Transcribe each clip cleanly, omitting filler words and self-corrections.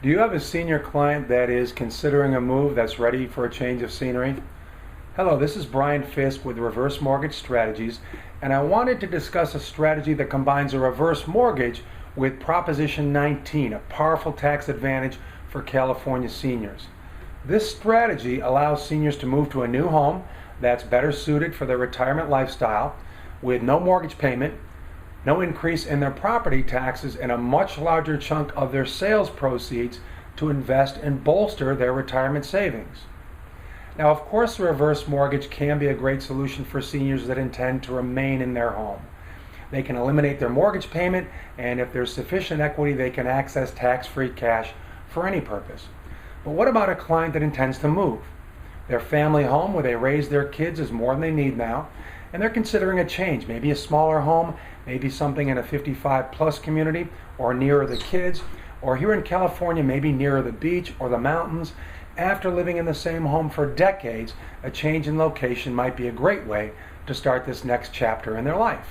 Do you have a senior client that is considering a move that's ready for a change of scenery? Hello, this is Brian Fisk with Reverse Mortgage Strategies, and I wanted to discuss a strategy that combines a reverse mortgage with Proposition 19, a powerful tax advantage for California seniors. This strategy allows seniors to move to a new home that's better suited for their retirement lifestyle with no mortgage payment, no increase in their property taxes, and a much larger chunk of their sales proceeds to invest and bolster their retirement savings. Now, of course, the reverse mortgage can be a great solution for seniors that intend to remain in their home. They can eliminate their mortgage payment, and if there's sufficient equity, they can access tax-free cash for any purpose. But what about a client that intends to move? Their family home where they raise their kids is more than they need now, and they're considering a change, maybe a smaller home, maybe something in a 55-plus community or nearer the kids, or here in California, maybe nearer the beach or the mountains. After living in the same home for decades, a change in location might be a great way to start this next chapter in their life.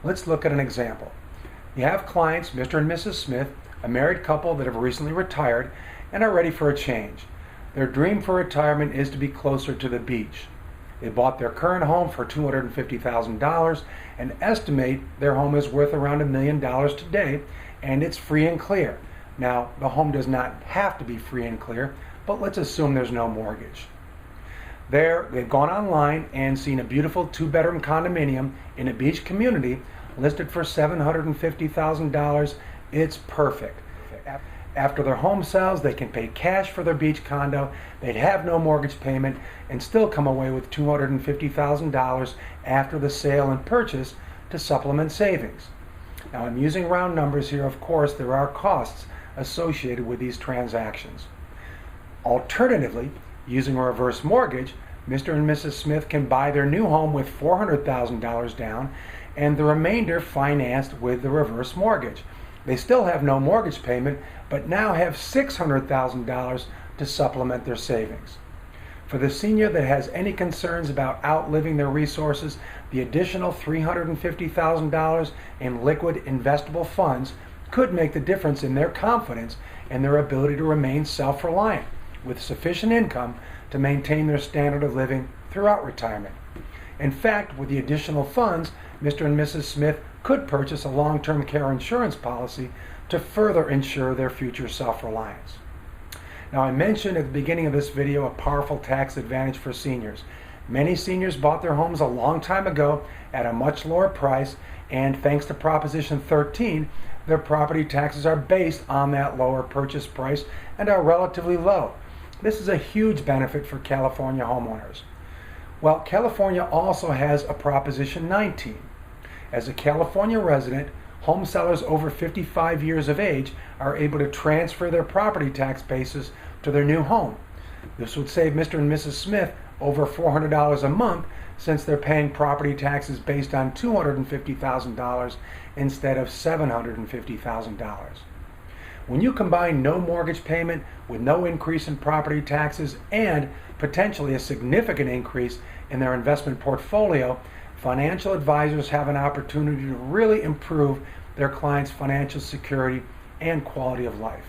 Let's look at an example. You have clients, Mr. and Mrs. Smith, a married couple that have recently retired and are ready for a change. Their dream for retirement is to be closer to the beach. They bought their current home for $250,000 and estimate their home is worth around $1 million today, and it's free and clear. Now, the home does not have to be free and clear, but let's assume there's no mortgage. They've gone online and seen a beautiful two-bedroom condominium in a beach community listed for $750,000. It's perfect. After their home sells, they can pay cash for their beach condo, they'd have no mortgage payment, and still come away with $250,000 after the sale and purchase to supplement savings. Now, I'm using round numbers here. Of course, there are costs associated with these transactions. Alternatively, using a reverse mortgage, Mr. and Mrs. Smith can buy their new home with $400,000 down and the remainder financed with the reverse mortgage. They still have no mortgage payment, but now have $600,000 to supplement their savings. For the senior that has any concerns about outliving their resources, the additional $350,000 in liquid investable funds could make the difference in their confidence and their ability to remain self-reliant with sufficient income to maintain their standard of living throughout retirement. In fact, with the additional funds, Mr. and Mrs. Smith could purchase a long-term care insurance policy to further ensure their future self-reliance. Now, I mentioned at the beginning of this video a powerful tax advantage for seniors. Many seniors bought their homes a long time ago at a much lower price, and thanks to Proposition 13, their property taxes are based on that lower purchase price and are relatively low. This is a huge benefit for California homeowners. Well, California also has a Proposition 19. As a California resident, home sellers over 55 years of age are able to transfer their property tax basis to their new home. This would save Mr. and Mrs. Smith over $400 a month since they're paying property taxes based on $250,000 instead of $750,000. When you combine no mortgage payment with no increase in property taxes and potentially a significant increase in their investment portfolio, financial advisors have an opportunity to really improve their clients' financial security and quality of life.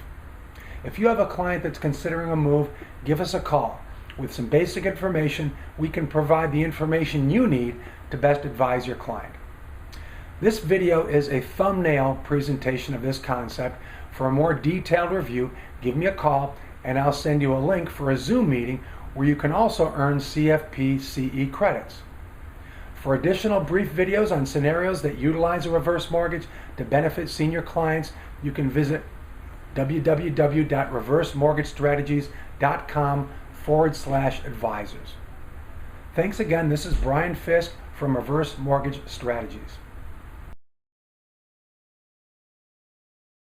If you have a client that's considering a move, give us a call. With some basic information, we can provide the information you need to best advise your client. This video is a thumbnail presentation of this concept. For a more detailed review, give me a call and I'll send you a link for a Zoom meeting where you can also earn CFP CE credits. For additional brief videos on scenarios that utilize a reverse mortgage to benefit senior clients, you can visit www.reversemortgagestrategies.com/advisors. Thanks again. This is Brian Fisk from Reverse Mortgage Strategies.